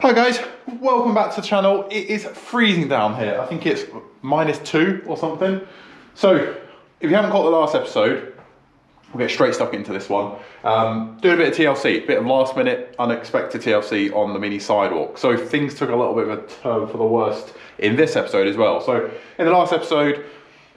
Hi guys, welcome back to the channel. It is freezing down here. I think it's -2 or something. So, if you haven't caught the last episode, we'll get straight stuck into this one. Doing a bit of TLC, a bit of last minute, unexpected TLC on the Mini Sidewalk. So things took a little bit of a turn for the worst in this episode as well. So in the last episode,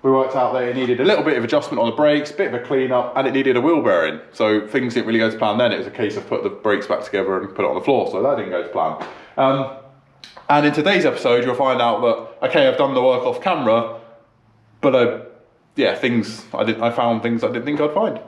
we worked out that it needed a little bit of adjustment on the brakes, a bit of a clean up, and it needed a wheel bearing. So things didn't really go to plan then. It was a case of put the brakes back together and put it on the floor. So that didn't go to plan. And in today's episode, you'll find out that, okay, I've done the work off camera, but yeah, I found things I didn't think I'd find.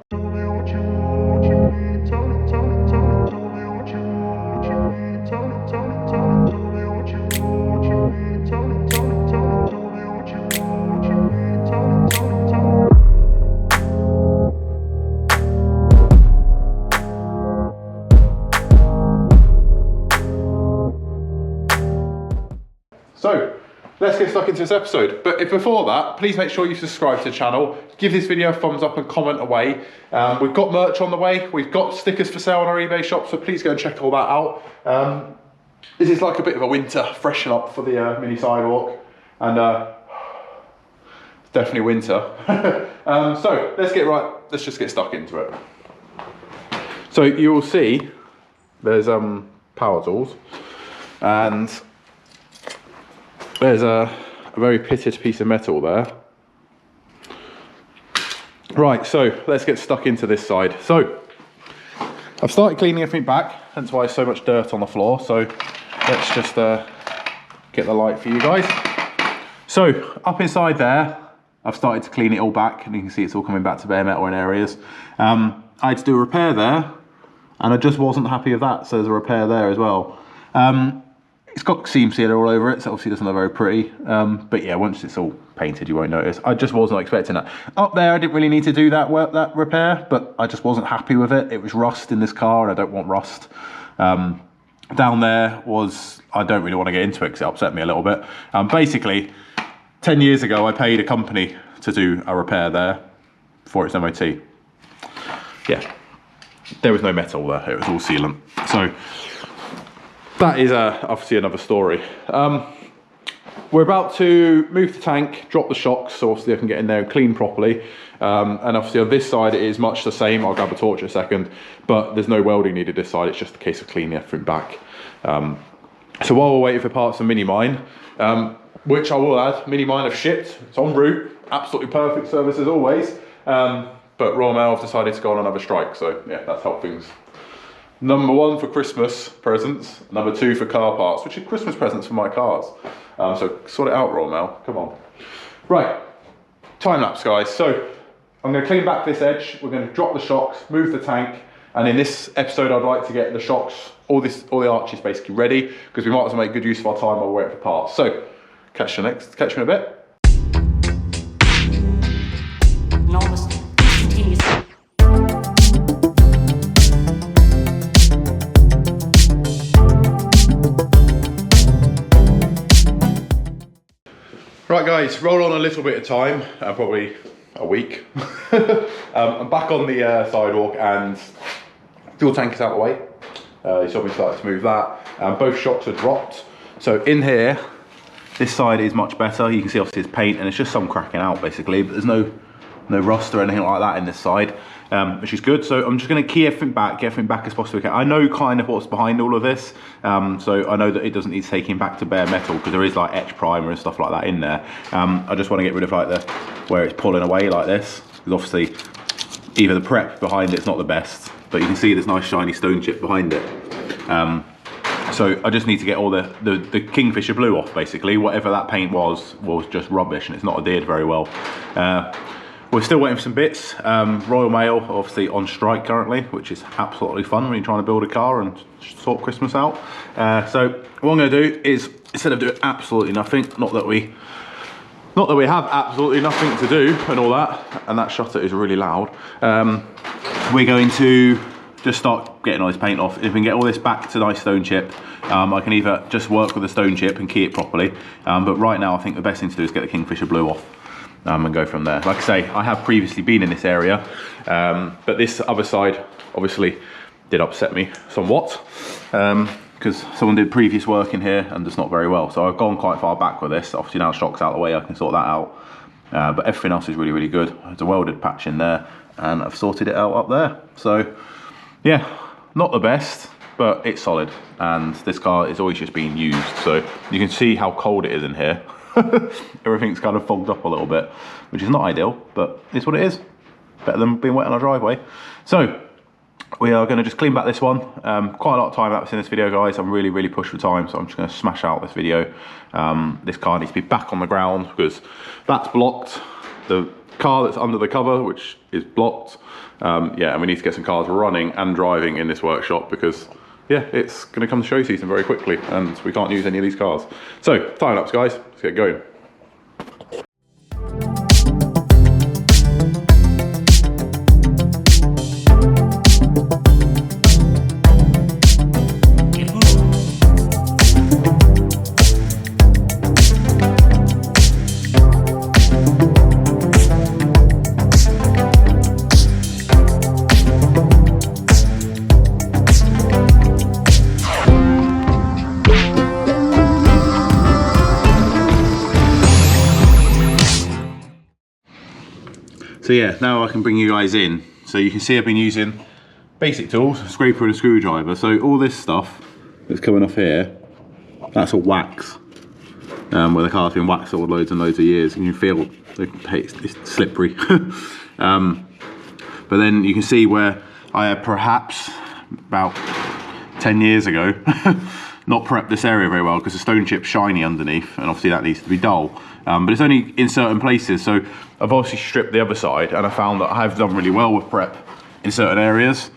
So, let's get stuck into this episode. But if before that, please make sure you subscribe to the channel, give this video a thumbs up and comment away. We've got merch on the way, we've got stickers for sale on our eBay shop, so please go and check all that out. This is like a bit of a winter freshen up for the Mini Sidewalk, and it's definitely winter. So, let's just get stuck into it. So you will see, there's power tools, and there's a very pitted piece of metal there. Right, so let's get stuck into this side. So I've started cleaning everything back, hence why there's so much dirt on the floor. So let's just get the light for you guys. So up inside there, I've started to clean it all back, and you can see it's all coming back to bare metal in areas. I had to do a repair there, and I just wasn't happy with that, so there's a repair there as well. It's got seam sealer all over it, so obviously it doesn't look very pretty. But yeah, once it's all painted, you won't notice. I just wasn't expecting that. Up there, I didn't really need to do that repair, but I just wasn't happy with it. It was rust in this car, and I don't want rust. Down there was, I don't really want to get into it because it upset me a little bit. Basically, 10 years ago, I paid a company to do a repair there for its MOT. Yeah, there was no metal there, it was all sealant. So that is obviously another story. We're about to move the tank, drop the shocks, so obviously I can get in there and clean properly. And obviously on this side it is much the same. I'll grab a torch in a second, but there's no welding needed this side. It's just a case of cleaning everything back. So while we're waiting for parts from Minimine, which I will add, Minimine have shipped, it's en route, absolutely perfect service as always. But Royal Mail have decided to go on another strike, so yeah, that's helped things. Number 1 for Christmas presents, number 2 for car parts, which is Christmas presents for my cars. So sort it out, Royal Mail, come on. Right, time lapse guys. So I'm going to clean back this edge, we're going to drop the shocks, move the tank, and in this episode I'd like to get the shocks, all the arches basically ready, because we might as well make good use of our time while we're waiting for parts. So catch you in a bit. Right guys, roll on a little bit of time, probably a week. I'm back on the sidewalk, and fuel tank is out of the way. You saw me start to move that. Both shocks are dropped. So in here, this side is much better. You can see obviously it's paint, and it's just some cracking out basically, but there's no rust or anything like that in this side, which is good. So I'm just going to key everything back, get everything back as possible. I know kind of what's behind all of this, so I know that it doesn't need taking back to bare metal, because there is like etch primer and stuff like that in there. I just want to get rid of like where it's pulling away like this, because obviously either the prep behind it's not the best, but you can see this nice shiny stone chip behind it. So I just need to get all the Kingfisher blue off basically. Whatever that paint was just rubbish, and it's not adhered very well. We're still waiting for some bits. Royal Mail obviously on strike currently, which is absolutely fun when you're trying to build a car and sort Christmas out. So what I'm going to do is, instead of doing absolutely nothing, not that we have absolutely nothing to do and all that, and that shutter is really loud, we're going to just start getting all this paint off. If we can get all this back to nice stone chip, I can either just work with the stone chip and key it properly, but right now I think the best thing to do is get the Kingfisher blue off. And go from there. Like I say, I have previously been in this area, but this other side obviously did upset me somewhat. because someone did previous work in here and just not very well. So I've gone quite far back with this. Obviously now the shock's out of the way, I can sort that out. But everything else is really, really good. There's a welded patch in there and I've sorted it out up there. So yeah, not the best, but it's solid. And this car is always just being used. So you can see how cold it is in here. Everything's kind of fogged up a little bit, which is not ideal, but it's what it is. Better than being wet on our driveway. So we are going to just clean back this one. Quite a lot of time lapse in this video, guys. I'm really, really pushed for time, so I'm just going to smash out this video. This car needs to be back on the ground because that's blocked. The car that's under the cover, which is blocked. Yeah, and we need to get some cars running and driving in this workshop because, yeah, it's going to come to show season very quickly and we can't use any of these cars. So, time lapse, guys. Let's get going. So yeah, now I can bring you guys in. So you can see I've been using basic tools, a scraper and a screwdriver. So all this stuff that's coming off here, that's all wax. Where the car's been waxed for loads and loads of years, and you feel it's slippery. But then you can see where I had perhaps about 10 years ago not prepped this area very well because the stone chip's shiny underneath, and obviously that needs to be dull. But it's only in certain places, so I've obviously stripped the other side, and I found that I have done really well with prep in certain areas.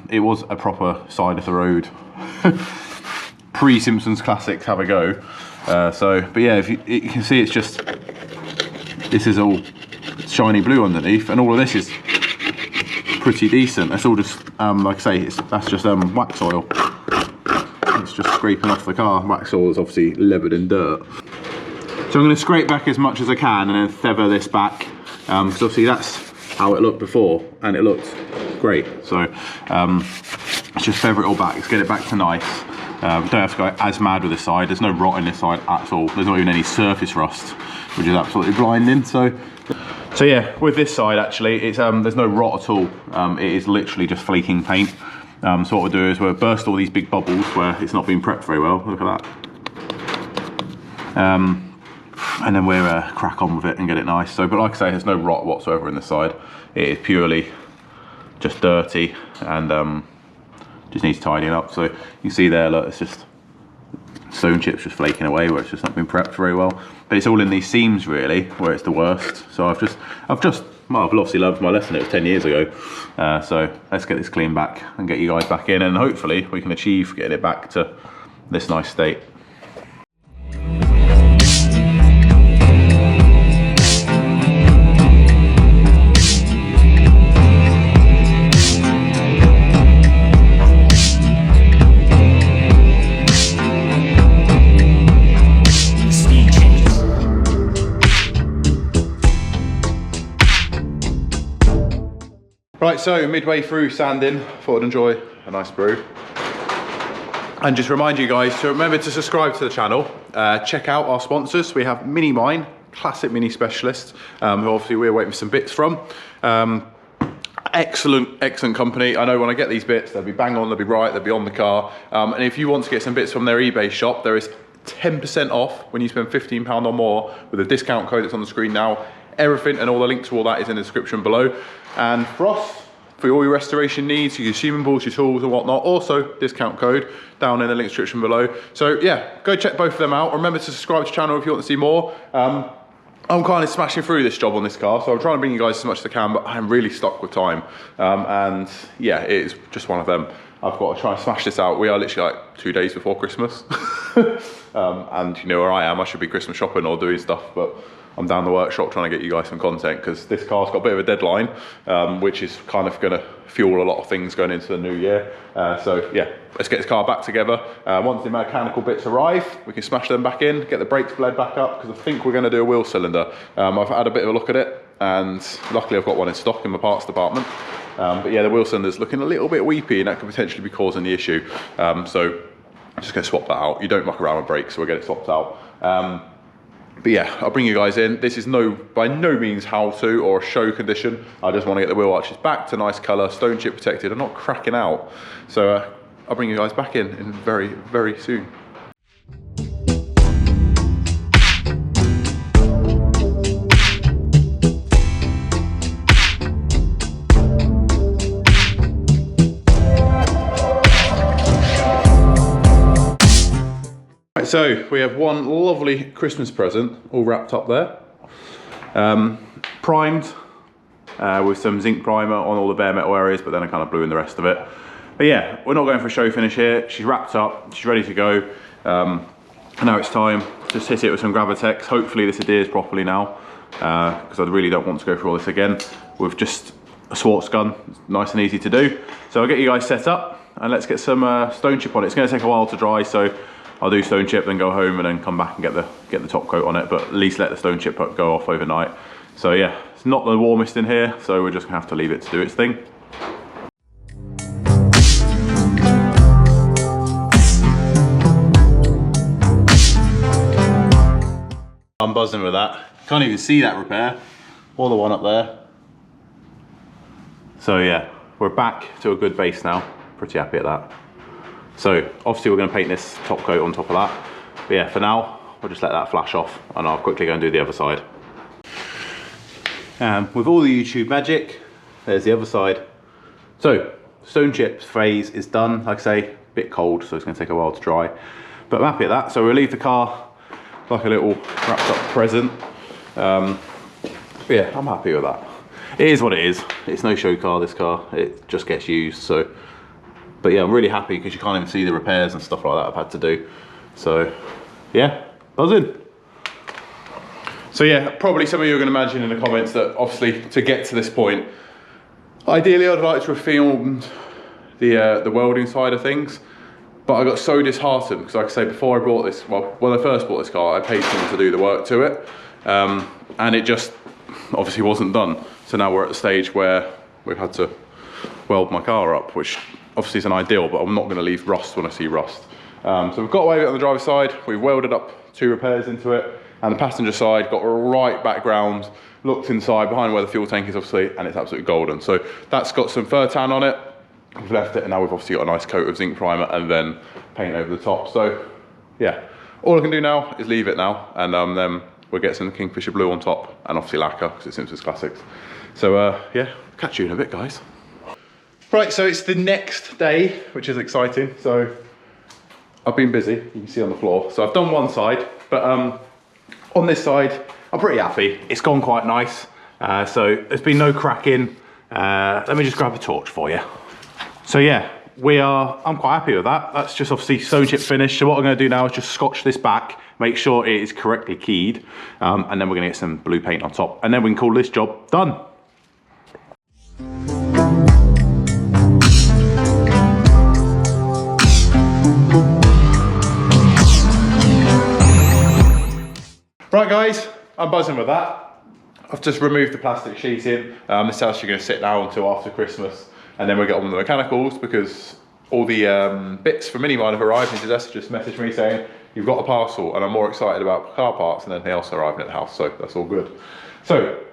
It was a proper side of the road. Pre-Simpsons Classics have a go. But yeah, if you can see, it's just, this is all shiny blue underneath, and all of this is pretty decent. That's all just, like I say, that's just wax oil. It's just scraping off the car. Wax oil is obviously levered in dirt. So I'm going to scrape back as much as I can and then feather this back, because obviously that's how it looked before and it looked great. So let's just feather it all back, let's get it back to nice. Don't have to go as mad with this side. There's no rot in this side at all. There's not even any surface rust, which is absolutely blinding. So yeah, with this side actually, it's there's no rot at all. It is literally just flaking paint. So what we'll do is we'll burst all these big bubbles where it's not been prepped very well. Look at that. And then we'll crack on with it and get it nice. So, but like I say, there's no rot whatsoever in this side. It is purely just dirty and just needs tidying up. So you can see there, look, it's just stone chips just flaking away where it's just not been prepped very well. But it's all in these seams really where it's the worst. So I've obviously learned my lesson. It was 10 years ago. So let's get this clean back and get you guys back in, and hopefully we can achieve getting it back to this nice state. Right, so midway through sanding, thought I'd enjoy a nice brew. And just remind you guys to remember to subscribe to the channel. Check out our sponsors. We have Minimine, classic mini specialists, who obviously we're waiting for some bits from. Excellent company. I know when I get these bits, they'll be bang on, they'll be right, they'll be on the car. And if you want to get some bits from their eBay shop, there is 10% off when you spend £15 or more with a discount code that's on the screen now. Everything and all the links to all that is in the description below. And Frost, for all your restoration needs, your consumables, your tools and whatnot, also discount code down in the link description below. So yeah, go check both of them out. Remember to subscribe to the channel if you want to see more. I'm kind of smashing through this job on this car, so I'm trying to bring you guys as much as I can, but I'm really stuck with time. And yeah, it is just one of them. I've got to try and smash this out. We are literally like 2 days before Christmas. And you know where I am, I should be Christmas shopping or doing stuff, but I'm down the workshop trying to get you guys some content because this car's got a bit of a deadline, which is kind of going to fuel a lot of things going into the new year. So yeah, let's get this car back together. Once the mechanical bits arrive, we can smash them back in, get the brakes bled back up, because I think we're going to do a wheel cylinder. I've had a bit of a look at it, and luckily I've got one in stock in my parts department. But yeah, the wheel cylinder's looking a little bit weepy, and that could potentially be causing the issue. So Just going to swap that out. You don't muck around with brakes, so we'll get it swapped out. But yeah, I'll bring you guys in. This is by no means how to or show condition. I just want to get the wheel arches back to nice colour, stone chip protected, and not cracking out. So I'll bring you guys back in very, very soon. So we have one lovely Christmas present all wrapped up there, primed with some zinc primer on all the bare metal areas, but then I kind of blew in the rest of it. But yeah, we're not going for a show finish here. She's wrapped up, she's ready to go. And now it's time, just hit it with some Gravitex. Hopefully this adheres properly now, because I really don't want to go through all this again with just a Swartz gun. It's nice and easy to do. So I'll get you guys set up and let's get some stone chip on it. It's going to take a while to dry, so I'll do stone chip, then go home and then come back and get the top coat on it, but at least let the stone chip go off overnight. So yeah, it's not the warmest in here, so we're just gonna have to leave it to do its thing. I'm buzzing with that. Can't even see that repair, or the one up there. So yeah, we're back to a good base now. Pretty happy at that. So obviously we're going to paint this top coat on top of that. But yeah, for now, we'll just let that flash off and I'll quickly go and do the other side. With all the YouTube magic, there's the other side. So stone chips phase is done. Like I say, a bit cold, so it's going to take a while to dry. But I'm happy at that. So we'll leave the car like a little wrapped up present. But yeah, I'm happy with that. It is what it is. It's no show car, this car. It just gets used, so. But yeah, I'm really happy because you can't even see the repairs and stuff like that I've had to do. So yeah, buzzing. So yeah, probably some of you are going to imagine in the comments that obviously to get to this point, ideally I'd like to have filmed the welding side of things, but I got so disheartened because like I say, before I bought this, well, when I first bought this car, I paid someone to do the work to it, and it just obviously wasn't done. So now we're at the stage where we've had to weld my car up, which obviously isn't ideal, but I'm not going to leave rust when I see rust. So we've got away with it on the driver's side. We've welded up 2 repairs into it, and the passenger side got right background, looked inside behind where the fuel tank is obviously, and it's absolutely golden. So that's got some fur tan on it. We've left it, and now we've obviously got a nice coat of zinc primer and then paint over the top. So yeah, all I can do now is leave it now, and then we'll get some Kingfisher blue on top, and obviously lacquer because it's Simpsons Classics. So yeah, catch you in a bit, guys. Right, so it's the next day, which is exciting. So I've been busy, you can see on the floor. So I've done one side, but on this side, I'm pretty happy. It's gone quite nice. So there's been no cracking. Let me just grab a torch for you. So yeah, I'm quite happy with that. That's just obviously stone chip finish. So what I'm gonna do now is just scotch this back, make sure it is correctly keyed, and then we're gonna get some blue paint on top, and then we can call this job done. Right guys, I'm buzzing with that. I've just removed the plastic sheeting. This is actually going to sit now until after Christmas, and then we'll get on with the mechanicals because all the bits from Minimine have arrived. And Jess just messaged me saying, you've got a parcel, and I'm more excited about car parts than anything else arriving at the house, so that's all good. So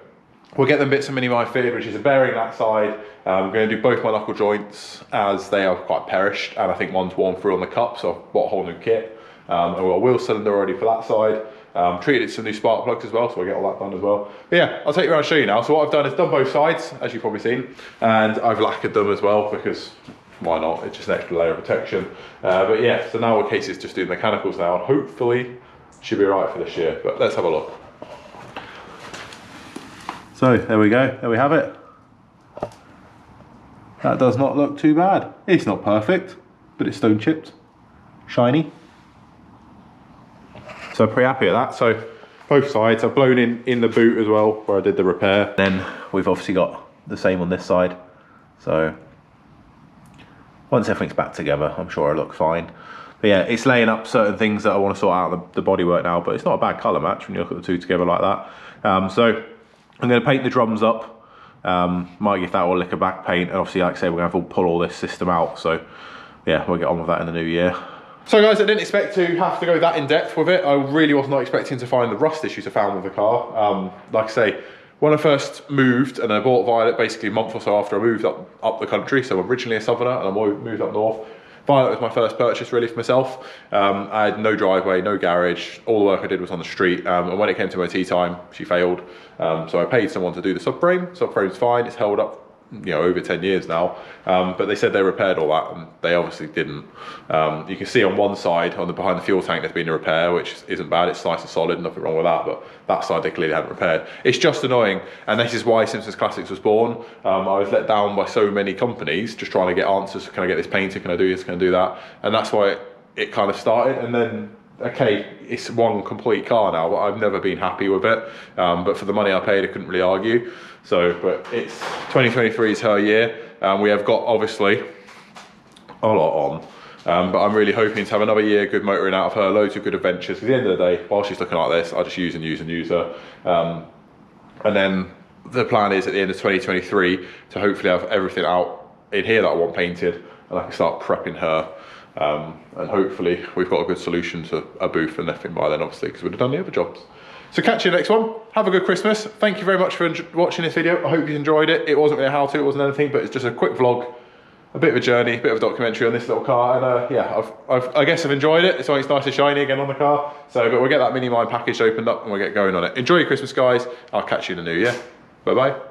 we'll get them bits of Minimine fitted, which is a bearing that side. We're going to do both my knuckle joints as they are quite perished, and I think one's worn through on the cup, so I've bought a whole new kit. I've got a wheel cylinder already for that side. Treated some new spark plugs as well, so we'll get all that done as well. But yeah, I'll take you around and show you now. So what I've done is done both sides, as you've probably seen, and I've lacquered them as well because why not? It's just an extra layer of protection. But yeah, so now the case is just doing mechanicals now, and hopefully should be right for this year. But let's have a look. So there we go, there we have it. That does not look too bad. It's not perfect, but it's stone chipped, shiny. So pretty happy with that. So both sides, I've blown in the boot as well where I did the repair. Then we've obviously got the same on this side. So once everything's back together, I'm sure it'll look fine. But yeah, it's laying up certain things that I want to sort out the bodywork now, but it's not a bad colour match when you look at the two together like that. So I'm going to paint the drums up. Might give that all liquor back paint, and obviously like I say, we're going to have to pull all this system out. So yeah, we'll get on with that in the new year. So guys, I didn't expect to have to go that in depth with it. I really was not expecting to find the rust issues I found with the car. Like I say, when I first moved and I bought Violet basically a month or so after I moved up the country, so I'm originally a southerner and I moved up north. Violet was my first purchase really for myself. I had no driveway, no garage, all the work I did was on the street, and when it came to MOT time, she failed. So I paid someone to do the subframe. Subframe's fine, it's held up, you know, over 10 years now, but they said they repaired all that and they obviously didn't. You can see on one side, behind the fuel tank, there's been a repair, which isn't bad, it's nice and solid, nothing wrong with that, but that side they clearly hadn't repaired. It's just annoying, and this is why Simpsons Classics was born. I was let down by so many companies just trying to get answers. Can I get this painted? Can I do this? Can I do that? And that's why it kind of started. And then, okay, it's one complete car now, but I've never been happy with it. But for the money I paid, I couldn't really argue. So, but it's 2023 is her year. We have got obviously a lot on. But I'm really hoping to have another year good motoring out of her, loads of good adventures. At the end of the day, while she's looking like this, I just use and use and use her. And then the plan is at the end of 2023 to hopefully have everything out in here that I want painted, and I can start prepping her. And hopefully we've got a good solution to a booth and everything by then, obviously, because we'd have done the other jobs. So catch you in the next one. Have a good Christmas. Thank you very much for watching this video. I hope you enjoyed it. It wasn't really a how-to, it wasn't anything, but it's just a quick vlog, a bit of a journey, a bit of a documentary on this little car. And yeah, I guess I've enjoyed it. It's always nice and shiny again on the car. So, but we'll get that Minimine package opened up and we'll get going on it. Enjoy your Christmas, guys. I'll catch you in the new year. Bye-bye.